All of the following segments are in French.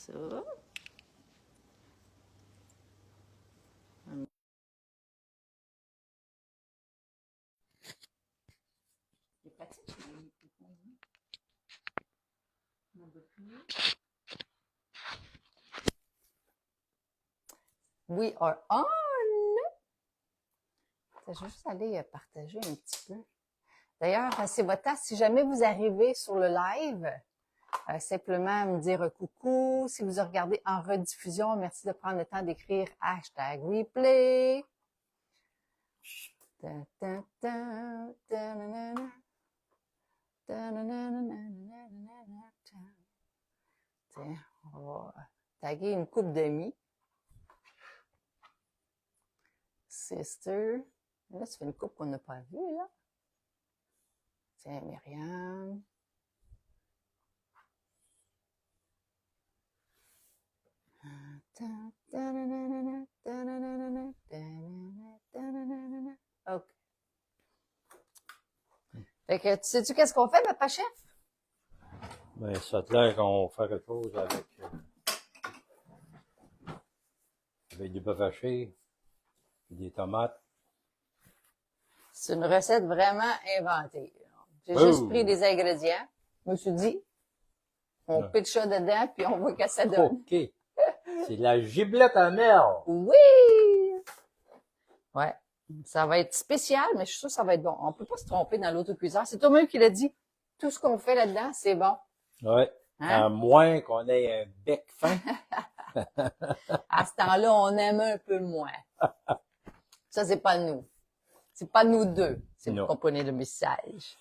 ça. C'est pratique, le microphone. We are on! Je vais juste aller partager un petit peu. D'ailleurs, c'est votre temps. Si jamais vous arrivez sur le live, simplement me dire coucou. Si vous regardez en rediffusion, merci de prendre le temps d'écrire #replay. Tiens, on va taguer une couple d'amis. Sister. Là, ça fait une couple qu'on n'a pas vue, là. Tiens, Myriam. OK. Fait que, tu sais-tu qu'est-ce qu'on fait, papa chef? Ben, ça a l'air qu'on fait quelque chose avec du bœuf haché, puis des tomates. C'est une recette vraiment inventée. J'ai juste pris des ingrédients. Je me suis dit, on pitch ça dedans, puis on voit que ça donne. OK. C'est de la giblette à merde. Oui! Ouais. Ça va être spécial, mais je suis sûre que ça va être bon. On peut pas se tromper dans l'autocuiseur. C'est toi-même qui l'a dit. Tout ce qu'on fait là-dedans, c'est bon. Ouais. Hein? À moins qu'on ait un bec fin. À ce temps-là, on aime un peu moins. Ça, c'est pas nous. C'est pas nous deux. C'est vous Non. comprenez le message.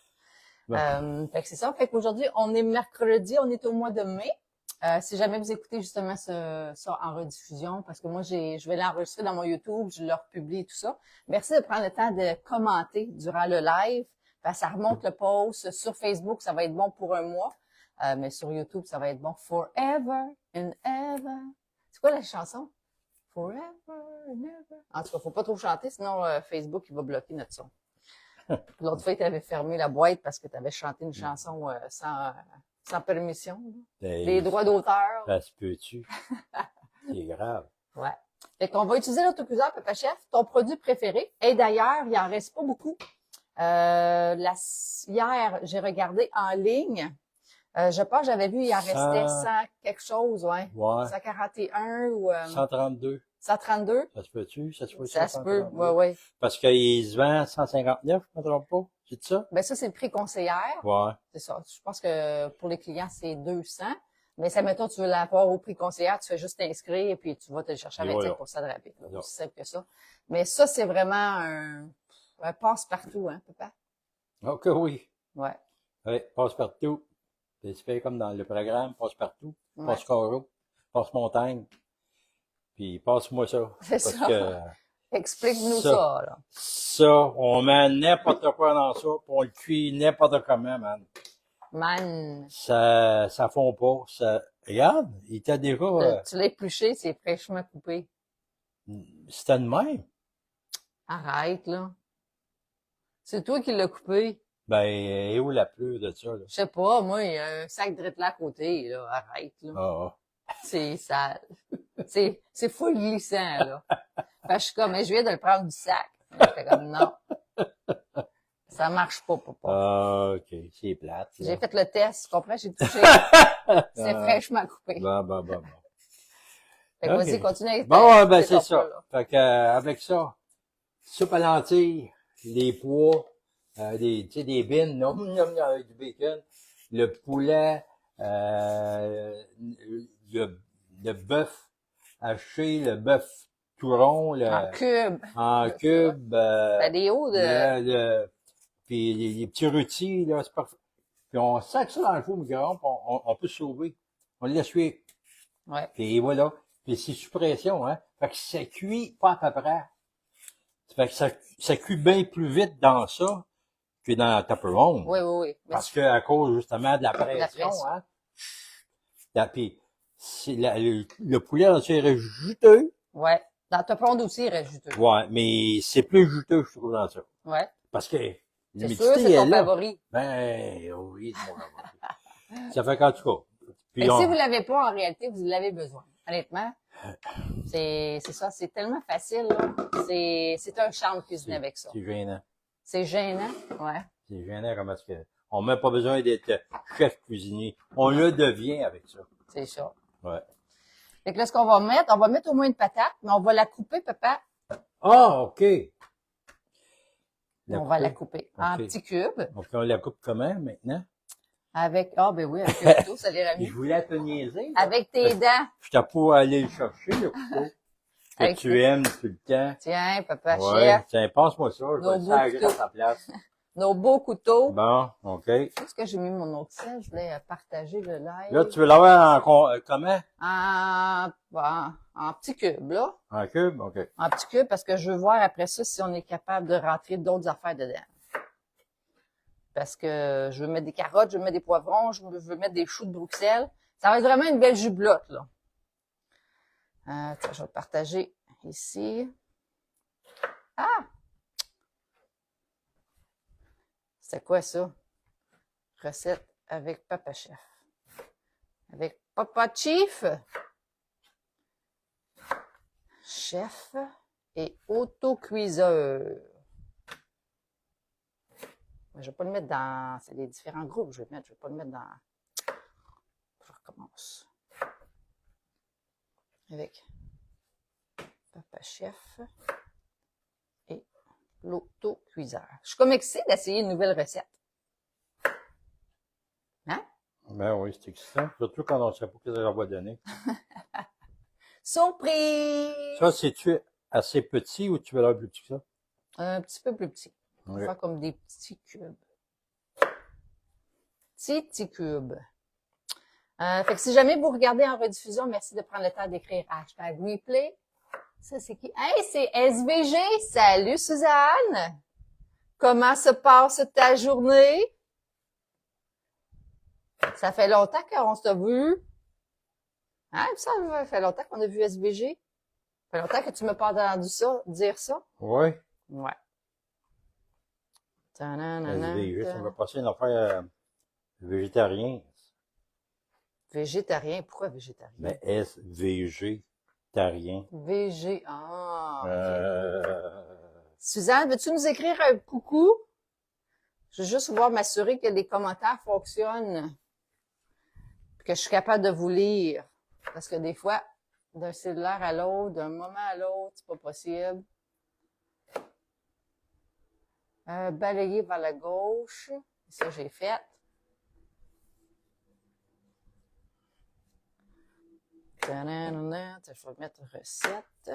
Bon. Fait que c'est ça. Fait qu'aujourd'hui, on est mercredi, on est au mois de mai. Si jamais vous écoutez justement ça en rediffusion, parce que moi, je vais l'enregistrer dans mon YouTube, je le republie tout ça. Merci de prendre le temps de commenter durant le live. Parce que ça remonte le post. Sur Facebook, ça va être bon pour un mois. Mais sur YouTube, ça va être bon forever and ever. C'est quoi la chanson? Forever and ever. En tout cas, faut pas trop chanter, sinon Facebook, il va bloquer notre son. L'autre fois, tu avais fermé la boîte parce que tu avais chanté une chanson sans permission. Les droits d'auteur. Ça se peut-tu? C'est grave. Ouais. Fait qu'on va utiliser l'autocuiseur, papa chef, ton produit préféré. Et d'ailleurs, il en reste pas beaucoup. Hier, j'ai regardé en ligne. Je pense que j'avais vu, il en restait 100 quelque chose, ouais. Ouais. 141 ou 132. 132. Ça se peut-tu? Ça se peut-tu? Ça se peut, 132? ouais, ouais. Parce qu'il se vend 159, je me trompe pas. C'est ça? Ben ça, c'est le prix conseillère. Ouais. C'est ça. Je pense que pour les clients, c'est 200. Mais ça, mettons, tu veux l'avoir au prix conseillère, tu fais juste t'inscrire et puis tu vas te le chercher avec 10% de rabais. C'est aussi simple que ça. Mais ça, c'est vraiment un passe-partout, hein, papa? Oh que oui. Ouais. Oui, passe-partout. C'est fait comme dans le programme, passe-partout, Ouais. passe-carreau, passe-montagne. Puis passe-moi ça. C'est Parce ça. que Explique-nous ça, là. ça, on met n'importe quoi dans ça, puis on le cuit n'importe comment, man. Man. Ça fond pas. Regarde, il était déjà... Tu l'as épluché, c'est fraîchement coupé. C'était de même. Arrête, là. C'est toi qui l'as coupé. Ben, et où la pleure de ça, là? Je sais pas, moi, il y a un sac de là à côté, là. Arrête, là. Ah, C'est sale. C'est full glissant, là. Fait que je suis comme, mais je viens de le prendre du sac. J'étais comme, non. Ça marche pas, papa. ah, OK, c'est plate. là. J'ai fait le test, tu comprends? J'ai touché. C'est fraîchement coupé. Bon. Fait que Ok. vas-y, continue avec Bon, ben c'est ton ça. plat, là. Fait que avec ça, soupe à lentilles, les pois, tu sais, des bines, non, avec du bacon, le poulet, le bœuf haché, le bœuf tout rond, En cube. en cube, T'as des hauts de... puis les petits rôtis, là, c'est parfait. Puis on sac ça dans le four micro-ondes, puis on peut se sauver. On le laisse cuire. Ouais. Puis voilà. Puis c'est sous pression, hein. Fait que ça cuit pas à peu près. Fait que ça cuit bien plus vite dans ça que dans la Tupperware. Oui. Mais Parce que à cause justement de la pression, pression. hein. Puis le poulet là, c'est juteux. ouais. Dans ta ponde aussi, il reste juteux. Ouais, mais c'est plus juteux, je trouve, dans ça. Ouais. Parce que C'est l'humidité sûr, c'est est ton là. favori. Ben oui, c'est mon favori. Ça fait qu'en tout cas, Puis Et si vous l'avez pas, en réalité, vous l'avez besoin. Honnêtement, c'est ça, c'est tellement facile, là. C'est un charme de cuisiner avec ça. C'est gênant. C'est gênant, ouais. C'est gênant comme parce que on n'a même pas besoin d'être chef cuisinier. On le devient avec ça. C'est ça. Ouais. Fait que là, ce qu'on va mettre, on va mettre au moins une patate, mais on va la couper, papa. Ah, OK. On va la couper en OK. petits cubes. Donc, on la coupe comment, maintenant? Avec, ben oui, avec le couteau, ça l'est Je mieux. voulais te niaiser. Là. Avec tes dents. Je t'ai pas aller le chercher, le couteau. Que Avec tu tes- aimes tout le temps. Tiens, papa Ouais. chef, Tiens, passe-moi ça. Je Nos vais le beaux sagrer à couteaux. ta place. nos beaux couteaux. Bon, OK. Est-ce que j'ai mis mon autre sel? Je voulais partager le live. Là, tu veux l'avoir comment? En petits cubes, là. En cube? OK. En petits cubes, parce que je veux voir après ça si on est capable de rentrer d'autres affaires dedans. Parce que je veux mettre des carottes, je veux mettre des poivrons, je veux mettre des choux de Bruxelles. Ça va être vraiment une belle jublotte, là. Tiens, je vais partager ici. Ah! C'est quoi ça? Recette avec Papa Chef. Avec Papa Chief. Chef et autocuiseur. Mais je vais pas le mettre dans... C'est les différents groupes que je vais mettre. Je vais pas le mettre dans... Je recommence. Avec Papa Chef et l'autocuiseur. Je suis comme excitée d'essayer une nouvelle recette. Hein? Ben oui, c'est excitant. Surtout quand on ne sait pas ce que ça va donner. Surprise! Ça, c'est-tu assez petit ou tu veux l'avoir plus petit que ça? Un petit peu plus petit. On va Oui. faire comme des petits cubes. Petits cubes. Fait que si jamais vous regardez en rediffusion, merci de prendre le temps d'écrire hashtag replay. Ça, c'est qui? Hey, c'est SVG! Salut, Suzanne! Comment se passe ta journée? Ça fait longtemps qu'on s'est vu. Hein, ça fait longtemps qu'on a vu SVG. Ça fait longtemps que tu m'as pas entendu ça, dire ça. Oui. Ouais. SVG, on va passer une affaire végétarien. Végétarien. Pourquoi végétarien? Mais SVG-tarien. VG. Ah. Euh, Suzanne, veux-tu nous écrire un coucou? Je veux juste voir m'assurer que les commentaires fonctionnent. Puis que je suis capable de vous lire. Parce que des fois, d'un cellulaire à l'autre, d'un moment à l'autre, c'est pas possible. Balayer vers la gauche. Ça, j'ai fait. Je vais mettre recette.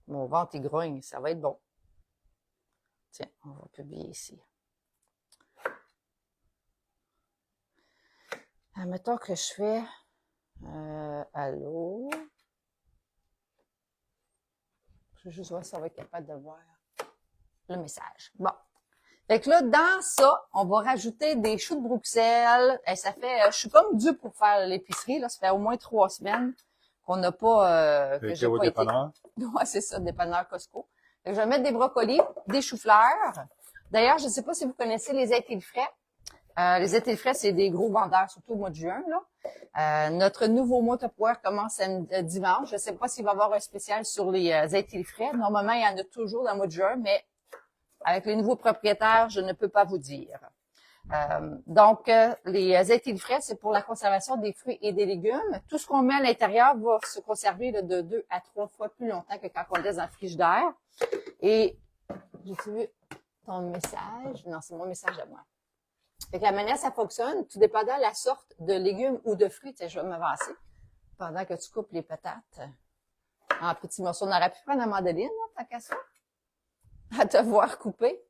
Mon ventre, il grogne. Ça va être bon. Tiens, on va publier ici. Mettons que je fais allô. Je vais juste voir si on va être capable de voir le message. Bon. Fait que là, dans ça, on va rajouter des choux de Bruxelles. Et ça fait, je suis comme due pour faire l'épicerie, là. Ça fait au moins 3 semaines qu'on n'a pas, que j'ai pas été. Ouais, c'est ça, dépanneur Costco. Fait que je vais mettre des brocolis, des choux-fleurs. D'ailleurs, je ne sais pas si vous connaissez les étils frais. Les étils frais, c'est des gros vendeurs, surtout au mois de juin, là. Notre nouveau mois Tupperware commence dimanche. Je ne sais pas s'il va y avoir un spécial sur les étils frais. Normalement, il y en a toujours dans le mois de juin, mais avec les nouveaux propriétaires, je ne peux pas vous dire. Donc, les étils frais, c'est pour la conservation des fruits et des légumes. Tout ce qu'on met à l'intérieur va se conserver là, de 2 à 3 fois plus longtemps que quand on le laisse dans le frigidaire. Et, j'ai-tu vu ton message? Non, c'est mon message à moi. Fait que la manière ça fonctionne, tout dépendant de la sorte de légumes ou de fruits, tu sais, je vais m'avancer pendant que tu coupes les patates en petits morceaux. On aurait pu prendre la mandoline, hein, tant qu'à ça, à te voir couper.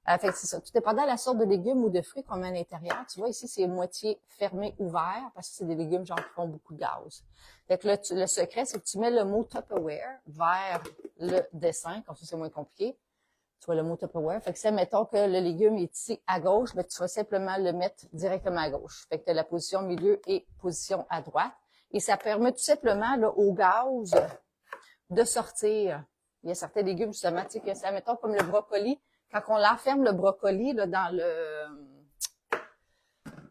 Fait que c'est ça. Tout dépendant de la sorte de légumes ou de fruits qu'on met à l'intérieur. Tu vois, ici, c'est moitié fermé, ouvert, parce que c'est des légumes genre qui font beaucoup de gaz. Fait que là, le secret, c'est que tu mets le mot Tupperware vers le dessin, comme ça, c'est moins compliqué. Tu vois le mot Tupperware. Fait que ça, mettons que le légume est ici à gauche, mais tu vas simplement le mettre directement à gauche. Fait que tu as la position milieu et position à droite. Et ça permet tout simplement, là, au gaz de sortir. Il y a certains légumes, justement, tu sais, que ça, mettons, comme le brocoli. Quand on l'enferme, le brocoli, là, dans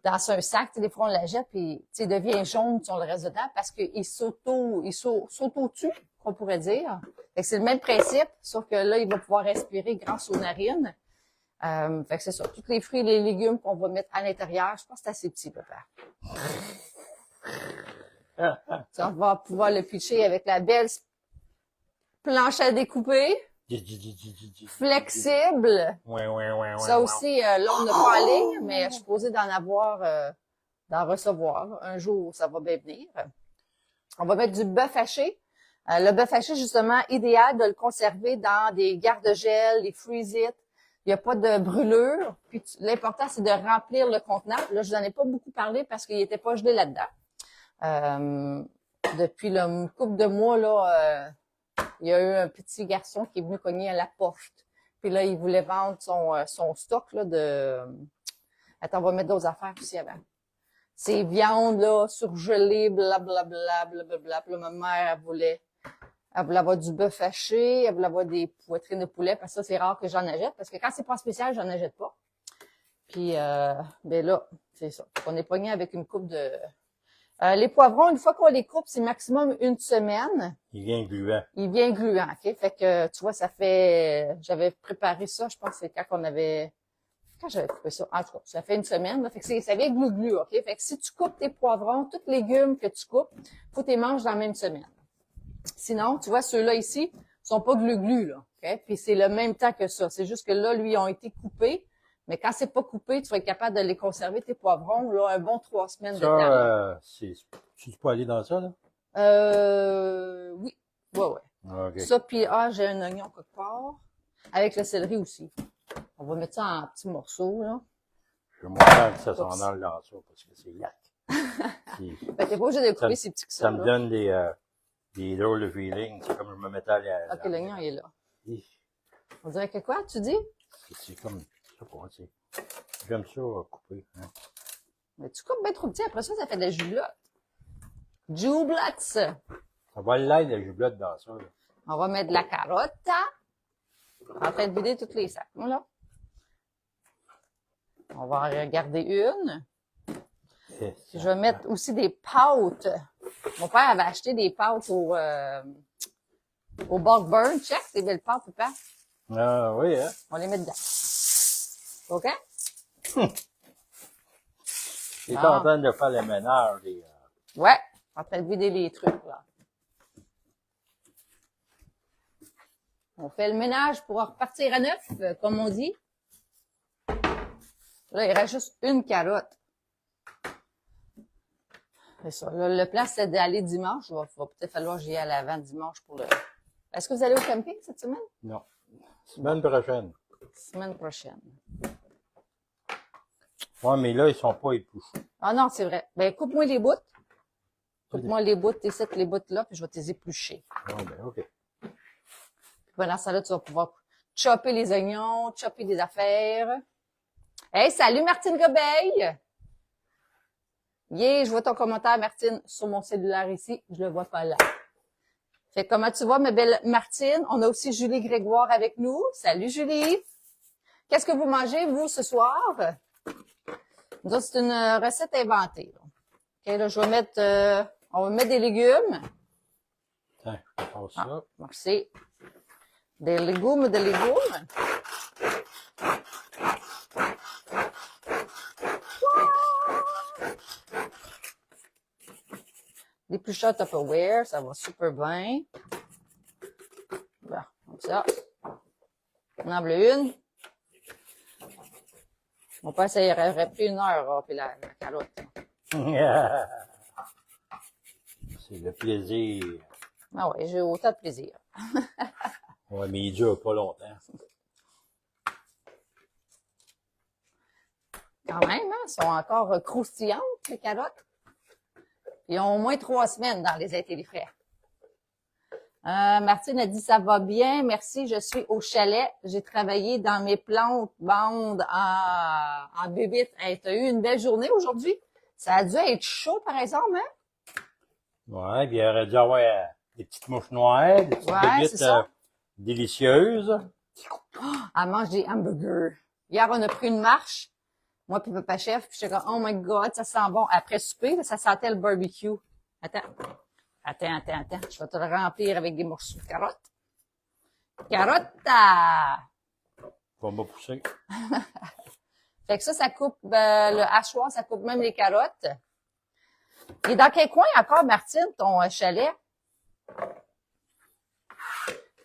dans un sac, tu sais, des fois on la jette, puis tu sais, il devient jaune, si on le reste dedans, parce qu'il s'auto-tue, qu'on pourrait dire. Fait que c'est le même principe, sauf que là, il va pouvoir respirer grâce aux narines. Fait que c'est ça. Tous les fruits et les légumes qu'on va mettre à l'intérieur, je pense que c'est assez petit, papa. Ça, on va pouvoir le pitcher avec la belle planche à découper, flexible. Ça aussi, là, on n'a pas en ligne, mais je suis posée d'en avoir, d'en recevoir. Un jour, ça va bien venir. On va mettre du bœuf haché. Le bœuf haché, justement, idéal de le conserver dans des garde-gel, des freeze-it. Il n'y a pas de brûlure. Puis l'important, c'est de remplir le contenant. Là, je n'en ai pas beaucoup parlé parce qu'il n'était pas gelé là-dedans. Depuis une couple de mois, là, il y a eu un petit garçon qui est venu cogner à la porte. Puis là, il voulait vendre son stock là, de... Attends, on va mettre d'autres affaires aussi avant. Ces viandes là, surgelées, blablabla, blablabla. Puis là, ma mère, elle voulait avoir du bœuf haché, elle voulait avoir des poitrines de poulet, parce que ça, c'est rare que j'en achète, parce que quand c'est pas spécial, j'en achète pas. Puis, ben là, c'est ça. On est pogné avec une coupe de... les poivrons, une fois qu'on les coupe, c'est maximum une semaine. Il vient gluant. Il vient gluant, OK? Fait que, tu vois, ça fait... J'avais préparé ça, je pense que c'est quand j'avais coupé ça? En tout cas, ça fait une semaine, là. Fait que ça vient glu-glu, OK? Fait que si tu coupes tes poivrons, tous les légumes que tu coupes, faut que tu les manges dans la même semaine. Sinon, tu vois, ceux-là ici sont pas glu-glu, là. OK? Puis c'est le même temps que ça. C'est juste que là, lui, ils ont été coupés. Mais quand c'est pas coupé, tu vas être capable de les conserver, tes poivrons, là, un bon 3 semaines de temps. Tu peux aller dans ça, là? Oui. Ouais. Okay. Ça, puis j'ai un oignon quelque part. Avec le céleri aussi. On va mettre ça en petits morceaux, là. Je vais montrer que ça s'en aille dans ça, parce que c'est yak. Ben, t'es pas obligé de couper ces petits que ça. Ça me donne des drôles de feeling. C'est comme je me mettais à la... OK, l'oignon, il est là. On dirait que quoi, tu dis? C'est comme... J'aime ça couper. Hein. Mais tu coupes bien trop petit, après ça, ça fait de la jublotte. Jublotte! Ça va l'ail, la jublotte dans ça. Là. On va mettre de la carotte. En train de vider tous les sacs. Voilà. On va en regarder une. Je vais mettre aussi des pâtes. Mon père avait acheté des pâtes au Bulk Burn. Check, ces belles pâtes, papa. Ah oui, hein? On les met dedans. OK? Il est en train de faire le ménage. Ouais, en train de vider les trucs, là. On fait le ménage pour repartir à neuf, comme on dit. Là, il reste juste une carotte. C'est ça. Là, le plan, c'est d'aller dimanche. Il va peut-être falloir que j'y aille avant dimanche pour le... Est-ce que vous allez au camping cette semaine? Non. Semaine prochaine. Semaine prochaine. Ouais, mais là, ils sont pas épluchés. Ah non, c'est vrai. Ben, coupe-moi les bouts. Coupe-moi les bouts, tes les bouts là, puis je vais te les éplucher. Ah, ben, OK. Puis pendant ça, là, tu vas pouvoir chopper les oignons, chopper des affaires. Hey, salut Martine Gobeil! Yeah, je vois ton commentaire, Martine, sur mon cellulaire ici. Je le vois pas là. Fait que comment tu vois, ma belle Martine? On a aussi Julie Grégoire avec nous. Salut Julie! Qu'est-ce que vous mangez, vous, ce soir? Nous autres, c'est une recette inventée. Là. OK, là, je vais mettre... on va mettre des légumes. Tiens, je passe ça. Ah, merci. Des légumes. Des plucheurs Tupperware, ça va super bien. Bon, comme ça. On en veut une. Mon père, ça aurait pris 1 heure, puis la carotte. C'est le plaisir. Ah ouais, j'ai autant de plaisir. Ouais, mais il dure pas longtemps. Quand même, hein, elles sont encore croustillantes, les carottes. Ils ont au moins 3 semaines dans les intellifrais. Martine a dit, ça va bien, merci, je suis au chalet. J'ai travaillé dans mes plantes bandes en bébite. Hey, t'as eu une belle journée aujourd'hui? Ça a dû être chaud, par exemple, hein? Ouais, puis il aurait dû avoir des petites mouches noires, des petites bébites délicieuses. Oh, elle mange des hamburgers. Hier, on a pris une marche. Moi puis Papa Chef, puis j'étais comme, oh my God, ça sent bon. Après souper, là, ça sentait le barbecue. Attends. Je vais te le remplir avec des morceaux de carottes. Carotte! Va me pousser. Fait que ça coupe, le hachoir, ça coupe même les carottes. Et dans quel coin encore, Martine, ton chalet?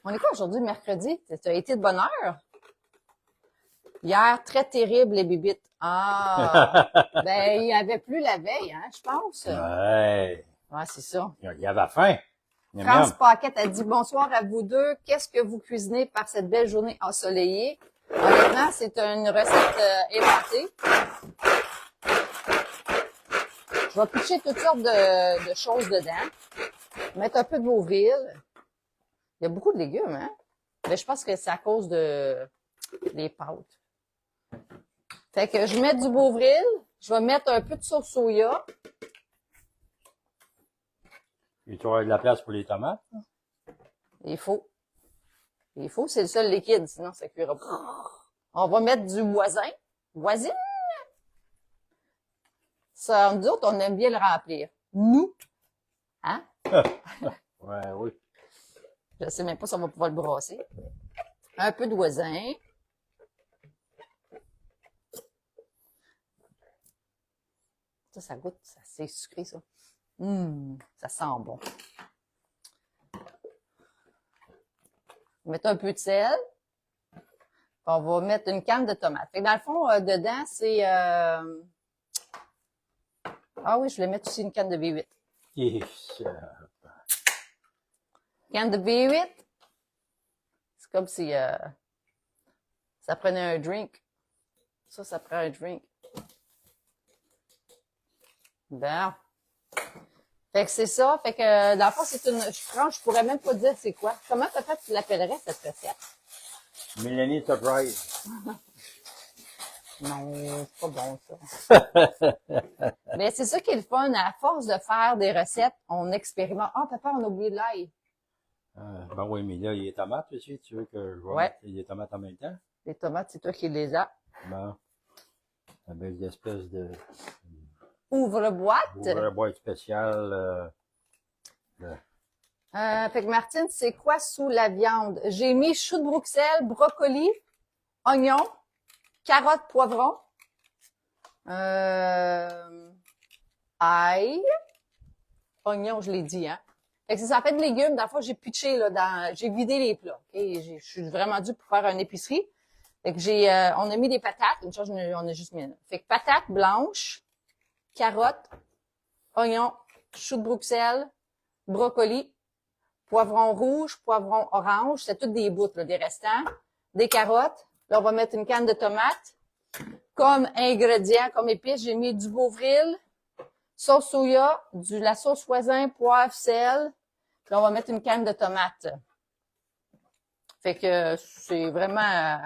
On est quoi aujourd'hui, mercredi? Tu as été de bonne heure? Hier, très terrible, les bibites. Ah! Ben, il y avait plus la veille, hein, je pense. Ouais. Ouais, c'est ça. Il y avait faim. Miam, France miam. Paquette a dit bonsoir à vous deux. Qu'est-ce que vous cuisinez par cette belle journée ensoleillée? Honnêtement, c'est une recette inventée. Je vais pitcher toutes sortes de choses dedans. Mettre un peu de Beauvril. Il y a beaucoup de légumes, hein? Mais je pense que c'est à cause des pâtes. Fait que je mets du Beauvril. Je vais mettre un peu de sauce soya. Et tu auras de la place pour les tomates. Il faut, c'est le seul liquide, sinon ça cuira pas. On va mettre du voisine. Ça, nous autres, on aime bien le remplir. Nous, hein? Ouais, oui. Je sais même pas si on va pouvoir le brasser. Un peu de voisin. Ça goûte, c'est sucré, ça. Ça sent bon. On va mettre un peu de sel. On va mettre une canne de tomates. Fait que dans le fond, dedans, c'est... Ah oui, je voulais mettre aussi une canne de V8. Yes. Canne de V8. C'est comme si ça prenait un drink. Ça prend un drink. Bon. Fait que c'est ça. Fait que dans le fond, c'est une... Je pourrais même pas dire c'est quoi. Comment peut-être tu l'appellerais, cette recette? Mélanie Surprise. Non, c'est pas bon, ça. Mais c'est ça qui est le fun. À force de faire des recettes, on expérimente. Ah, papa, on a oublié de l'ail. Ben oui, mais là, il y a des tomates aussi. Tu veux que je vais Ouais. mettre les tomates en même temps? Les tomates, c'est toi qui les as. Bon. Avec des espèces de Ouvre-boîte. ouvre-boîte spéciale. Fait que Martine, c'est quoi sous la viande? J'ai mis chou de Bruxelles, brocoli, oignon, carottes, poivrons, ail, oignon, je l'ai dit, hein. Fait que c'est ça, en fait de légumes. Dans le fond, j'ai pitché, là, j'ai vidé les plats. Okay? Je suis vraiment due pour faire une épicerie. Fait que on a mis des patates. Une chose, on a juste mis. Fait que patates blanches, carottes, oignons, chou de Bruxelles, brocoli, poivron rouge, poivron orange. C'est toutes des bouts, là, des restants. Des carottes. Là, on va mettre une canne de tomates. Comme ingrédients, comme épices, j'ai mis du Beauvril, sauce soya, la sauce voisin, poivre, sel. Là, on va mettre une canne de tomates. Fait que c'est vraiment...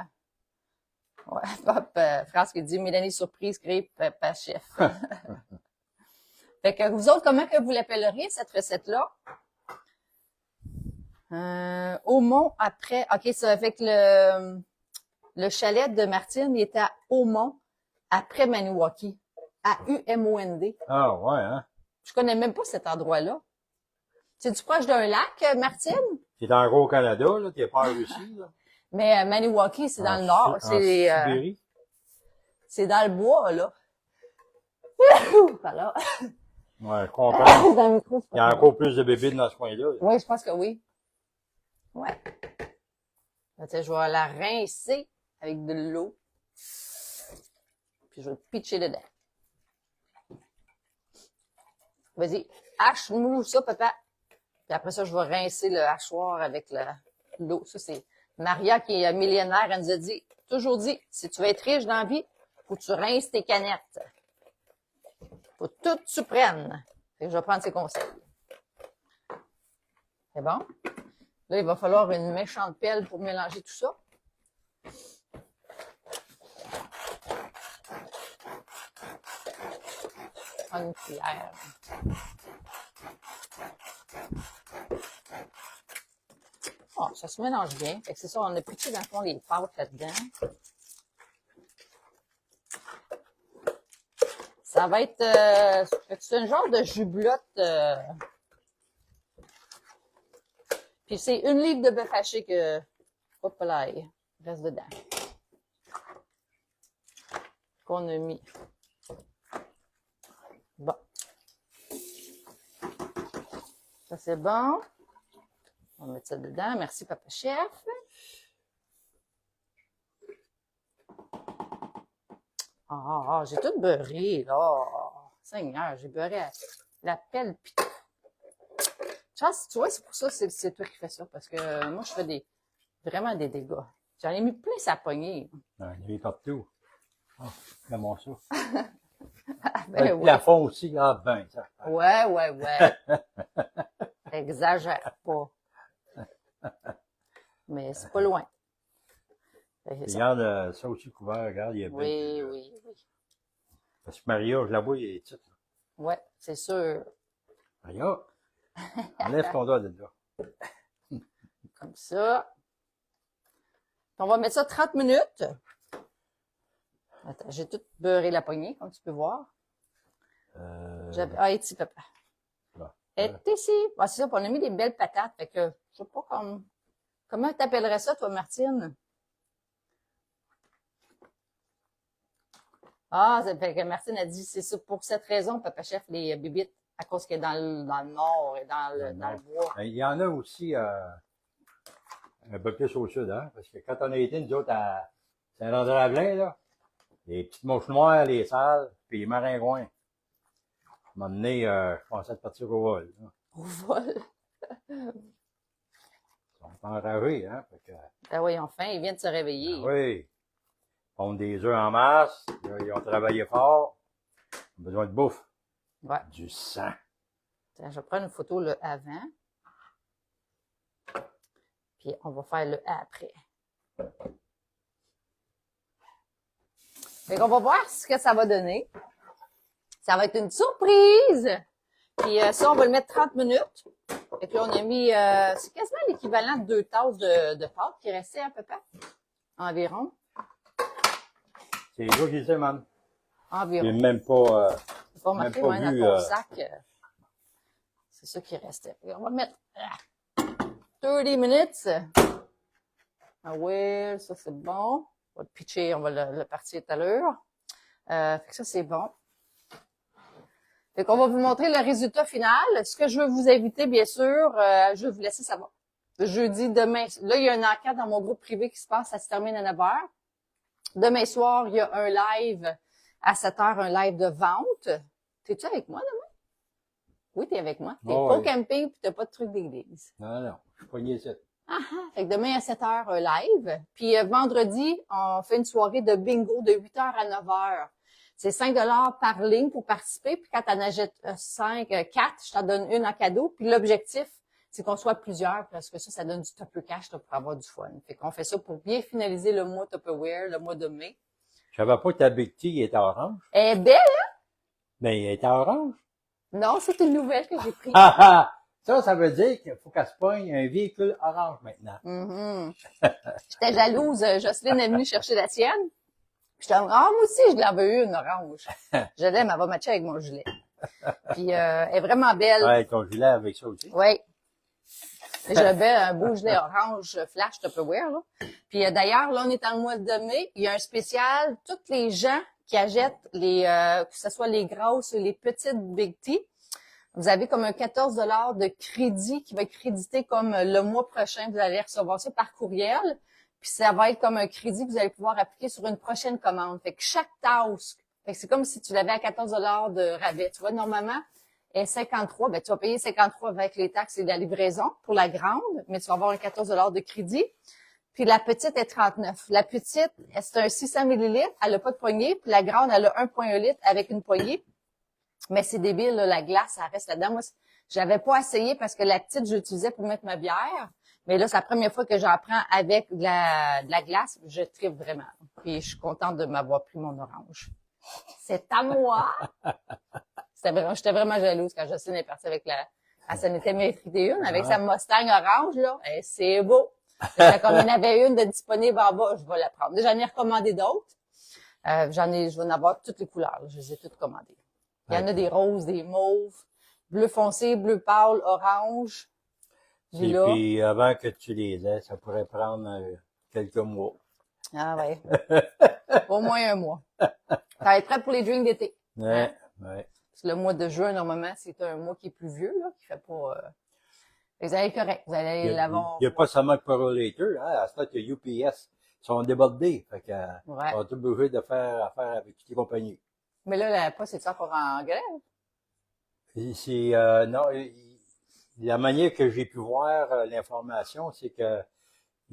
ouais, hop, France qui dit Mélanie Surprise, crée Papa Chef. Fait que vous autres, comment que vous l'appelleriez, cette recette-là? Aumont après... OK, ça fait que le chalet de Martine, il était à Aumont, après Maniwaki. A-U-M-O-N-D. Ah, ouais, hein? Je connais même pas cet endroit-là. C'est-tu proche d'un lac, Martine? T'es en gros Canada, là. T'es pas en Russie, là. Mais Maniwaki, c'est dans le En nord. Su- en Sibérie. C'est dans le bois, là. Voilà. Ouais, je comprends. Dans le micro, c'est Il y a pas encore plus de bébés dans ce coin-là. Oui, je pense que oui. Ouais. Là, tu sais, je vais la rincer avec de l'eau. Puis je vais le pitcher dedans. Vas-y, hache-mou ça, papa. Puis après ça, je vais rincer le hachoir avec l'eau. Ça, c'est Maria qui est millénaire. Elle nous a toujours dit, si tu veux être riche dans la vie, faut que tu rinces tes canettes. Faut tout que tu prennes. Fait que je vais prendre ses conseils. C'est bon? Là, il va falloir une méchante pelle pour mélanger tout ça. Prendre une cuillère. Oh, ça se mélange bien. Fait que c'est ça, on a pitché dans le fond les pâtes là-dedans. Ça va être, c'est un genre de jublotte. Puis c'est 1 livre de bœuf haché que, hop là, il reste dedans. Qu'on a mis. Bon. Ça c'est bon. On va mettre ça dedans. Merci, Papa Chef. Ah, j'ai tout beurré, là. Seigneur, j'ai beurré la pelle pis tout. Chance, tu vois, c'est pour ça que c'est toi qui fais ça, parce que moi, je fais vraiment des dégâts. J'en ai mis plein sa poignée. Il y en a mis partout. Oh, regarde-moi ça. Ben Le oui. plafond aussi, ah ben, ça. Ouais. Exagère pas. Mais c'est pas loin. Fait que ça. Regarde, ça aussi couvert, regarde, il y a Oui. Parce que Maria, je la vois, il est petite. Ouais, c'est sûr. Maria, enlève ton doigt de là. Comme ça. On va mettre ça 30 minutes. Attends, j'ai tout beurré la poignée, comme tu peux voir. Ah, ici, papa. Là. Et ici. Ah, c'est ça, puis on a mis des belles patates. Fait que, je sais pas comment t'appellerais ça, toi, Martine? Ah, ça fait que Martine a dit, c'est ça, pour cette raison, Papa Chef, les bibites, à cause qu'elle est dans le nord et dans le bois. Ben, il y en a aussi un peu plus au sud, hein, parce que quand on a été, nous autres, à Saint-André-Lavelin, là, les petites mouches noires, les sales, puis les maringouins. À un moment donné, je pensais de partir au vol. Là. Au vol. Ils sont enragés, hein. Fait que, Ben oui, enfin, ils viennent de se réveiller. oui. Ils font des œufs en masse, ils ont travaillé fort, ils ont besoin de bouffe. Ouais. Du sang. Attends, je vais prendre une photo le avant. Puis on va faire le après. Fait qu'on va voir ce que ça va donner. Ça va être une surprise. Puis ça, on va le mettre 30 minutes. Et puis on a mis, c'est quasiment l'équivalent de 2 tasses de pâte qui restait à peu près. Environ. C'est les jours qui disent, man. Environ. J'ai même pas, C'est pas marqué, pas ouais, vu, dans ton sac. C'est ça qui restait. Et on va mettre 30 minutes. Ah oui, ça c'est bon. On va le pitcher, on va le partir tout à l'heure. Fait que ça c'est bon. Fait qu'on va vous montrer le résultat final. Ce que je veux vous inviter, bien sûr, je vais vous laisser savoir. Jeudi, demain, là, il y a une enquête dans mon groupe privé qui se passe, ça se termine à 9h. Demain soir, il y a un live à 7h, un live de vente. T'es-tu avec moi demain? Oui, t'es avec moi. T'es pas au camping pis t'as pas de truc d'église. Non, je suis pogné ici. Fait que demain à 7h, un live. Puis vendredi, on fait une soirée de bingo de 8h à 9h. C'est 5 $ par ligne pour participer. Puis quand t'en achètes 4, je t'en donne une en cadeau. Puis l'objectif, c'est qu'on soit plusieurs parce que ça donne du Tupper Cash là, pour avoir du fun. Fait qu'on fait ça pour bien finaliser le mois Tupperware, le mois de mai. Je savais pas que ta Big T était orange. Elle est belle, hein? Mais elle était orange. Non, c'est une nouvelle que j'ai prise. Ça veut dire qu'il faut qu'elle se pogne un véhicule orange maintenant. J'étais jalouse. Jocelyne est venue chercher la sienne. J'étais comme, moi aussi, je l'avais eu une orange. Je l'aime, elle va matcher avec mon gilet. Puis, elle est vraiment belle. Ouais, ton gilet avec ça aussi. Oui. J'avais un beau gilet orange flash Tupperware, là. Puis, d'ailleurs, là, on est dans le mois de mai. Il y a un spécial. Tous les gens qui achètent que ce soit les grosses ou les petites Big T, vous avez comme un 14 $ de crédit qui va être crédité comme le mois prochain. Vous allez recevoir ça par courriel. Puis ça va être comme un crédit que vous allez pouvoir appliquer sur une prochaine commande. Fait que chaque tasse, fait que c'est comme si tu l'avais à 14 $ de rabais. Tu vois, normalement, elle est 53, ben tu vas payer 53 avec les taxes et la livraison pour la grande, mais tu vas avoir un 14 $ de crédit. Puis la petite est 39. La petite, c'est un 600 ml, elle a pas de poignée. Puis la grande, elle a 1,1 litre avec une poignée. Mais c'est débile, là, la glace, ça reste là-dedans. Moi, j'avais pas essayé parce que la petite, je l'utilisais pour mettre ma bière. Mais là, c'est la première fois que j'en prends avec de la glace. Je tripe vraiment. Puis je suis contente de m'avoir pris mon orange. C'est à moi! J'étais vraiment jalouse quand Jocelyne est partie avec elle s'en était mérité une, avec sa Mustang orange, là. Et c'est beau. Comme il y en avait une de disponible en bas, je vais la prendre. J'en ai recommandé d'autres. Je vais en avoir toutes les couleurs, là. Je les ai toutes commandées. Il y en a des roses, des mauves, bleu foncé, bleu pâle, orange. J'ai Et là. puis, avant que tu les aies, ça pourrait prendre quelques mois. Ah ouais. Au moins un mois. Ça va être prêt pour les drinks d'été. Ouais, ouais. Parce que le mois de juin, normalement, c'est un mois qui est plus vieux, là, qui fait pas... Vous allez être correct. Vous allez Il l'avoir. n'y a pas seulement que Correlator, hein. À ce stade, il y a UPS. Ils sont débordés. Fait que, Ouais. on est obligé de faire affaire avec toutes les compagnies. Mais là, la poste, c'est encore en grève? C'est, non, la manière que j'ai pu voir l'information, c'est que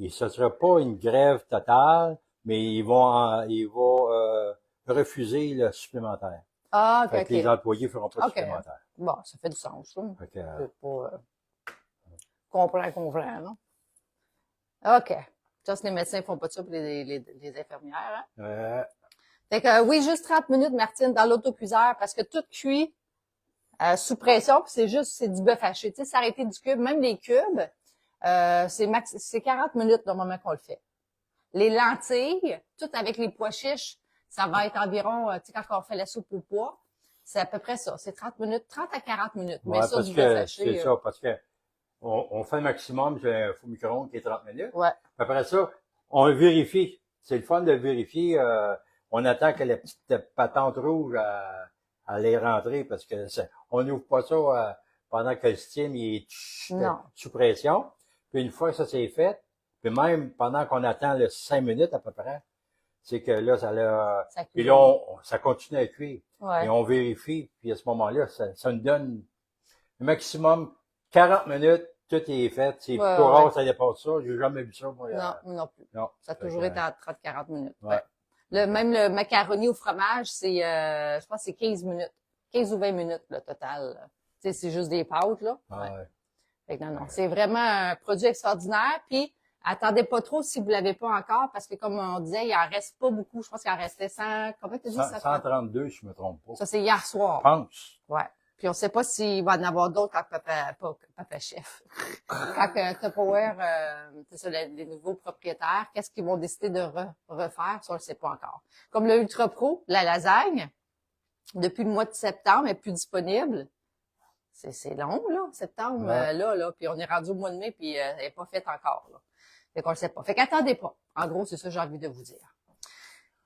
ce sera pas une grève totale, mais ils vont refuser le supplémentaire. Ah, ok, Fait que les ok. employés feront pas de Ok. supplémentaire. Bon, ça fait du sens, là. Fait que, C'est pas... comprends, non? OK. Ça, les médecins font pas ça pour les infirmières, hein? Fait que, oui, juste 30 minutes, Martine, dans l'autocuiseur, parce que tout cuit sous pression, puis c'est du bœuf haché. Tu sais, s'arrêter du cube, même les cubes, c'est 40 minutes normalement qu'on le fait. Les lentilles, tout avec les pois chiches, ça va être environ, tu sais, quand on fait la soupe au pois, c'est à peu près ça. C'est 30 minutes, 30 à 40 minutes. ouais, Mais ça, parce du bœuf que haché. c'est ça, parce que on fait le maximum, j'ai un faux micro-ondes qui est 30 minutes. Ouais. Après ça, on vérifie. C'est le fun de vérifier. On attend que la petite patente rouge elle est rentrée parce que on n'ouvre pas ça pendant que le steam il est Non. sous pression. Puis une fois que ça c'est fait, puis même pendant qu'on attend le 5 minutes à peu près, c'est que là, Ça puis cuit. là, ça continue à cuire. Ouais. Et on vérifie, puis à ce moment-là, ça nous donne le maximum 40 minutes, tout est fait. C'est Ouais, plutôt ouais. rare que ça dépasse ça. J'ai jamais vu ça, moi. Non, moi non plus. Non. Ça a Fait toujours que, été à 30-40 minutes. ouais. Même le macaroni au fromage, c'est, je pense que c'est 15 minutes. 15 ou 20 minutes, le total. Tu sais, c'est juste des pâtes, là. Ouais. Ouais. Fait que non. C'est vraiment un produit extraordinaire. Puis, attendez pas trop si vous l'avez pas encore, parce que comme on disait, il en reste pas beaucoup. Je pense qu'il en restait 100, combien tu dis? 132, si je me trompe pas. Ça, c'est hier Je soir. pense. Ouais. Puis on sait pas s'il va en avoir d'autres quand papa chef. Quand Tupperware, c'est ça, les nouveaux propriétaires, qu'est-ce qu'ils vont décider de refaire? Ça, on le sait pas encore. Comme le Ultra Pro, la lasagne, depuis le mois de septembre, est plus disponible. C'est long, là, septembre, Ouais. là. Puis on est rendu au mois de mai, puis elle n'est pas faite encore, là. Fait qu'on le sait pas. Fait qu'attendez pas. En gros, c'est ça que j'ai envie de vous dire.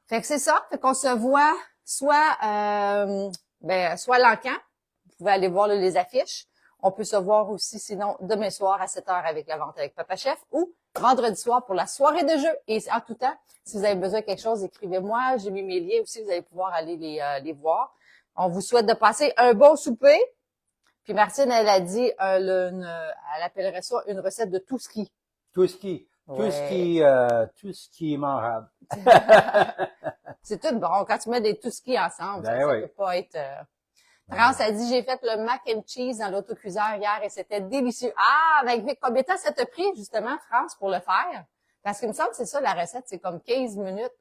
Fait que c'est ça. Fait qu'on se voit soit soit l'encan. Vous pouvez aller voir là, les affiches. On peut se voir aussi, sinon, demain soir à 7 heures avec la vente avec Papa Chef ou vendredi soir pour la soirée de jeu. Et en tout temps, si vous avez besoin de quelque chose, écrivez-moi. J'ai mis mes liens aussi. Vous allez pouvoir aller les voir. On vous souhaite de passer un bon souper. Puis Martine, elle a dit, elle appellerait ça une recette de tout ski. Tout ce qui est mangeable. C'est tout bon. Quand tu mets des tout ski ensemble, Ben ça oui. peut pas être... France a dit, j'ai fait le mac and cheese dans l'autocuiseur hier et c'était délicieux. Ah, avec combien de temps ça t'a pris, justement, France, pour le faire? Parce qu'il me semble que c'est ça, la recette, c'est comme 15 minutes.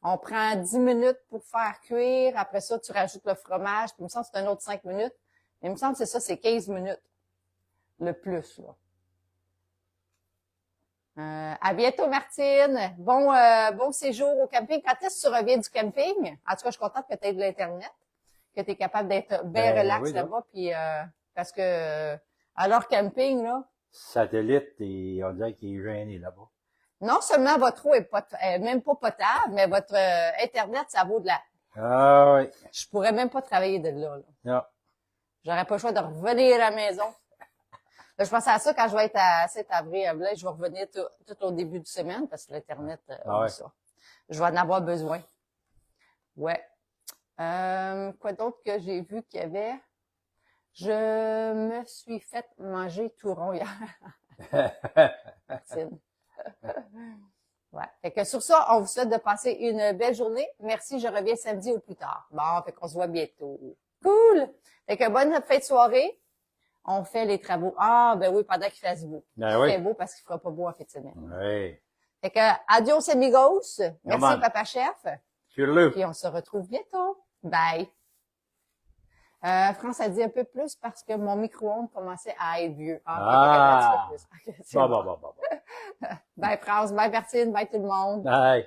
On prend 10 minutes pour faire cuire. Après ça, tu rajoutes le fromage. Puis il me semble que c'est un autre 5 minutes. Mais il me semble que c'est ça, c'est 15 minutes. Le plus, là. À bientôt, Martine. Bon séjour au camping. Quand est-ce que tu reviens du camping? En tout cas, je suis contente que tu aies de l'Internet, que tu es capable d'être bien Ben relax oui, là-bas. Puis, parce que à leur camping, là, Satellite, et on dirait qu'il est gêné là-bas. non seulement votre eau est même pas potable, mais votre Internet, ça vaut de la... Ah oui. Je pourrais même pas travailler de là. Non. J'aurais pas le choix de revenir à la maison. Là, je pense à ça quand je vais être à Saint-Avril. Là, je vais revenir tout au début de semaine parce que l'Internet, ouais. ça. Je vais en avoir besoin. Ouais. Quoi d'autre que j'ai vu qu'il y avait? Je me suis fait manger tout rond hier. Martine. Ouais. Fait que sur ça, on vous souhaite de passer une belle journée. Merci, je reviens samedi au plus tard. Bon, fait qu'on se voit bientôt. Cool! Fait que bonne fin de soirée. On fait les travaux. Ah, ben oui, pendant qu'il fasse beau. Ben oui. Très beau parce qu'il fera pas beau en fin de semaine. Oui. Fait que, adios amigos. Merci, man. Papa Chef. Sur le. Puis on se retrouve bientôt. Bye. France a dit un peu plus parce que mon micro-ondes commençait à être vieux. Ah. Un petit peu plus. Ok, c'est Bon. Bye France, bye Martine, bye tout le monde. Bye.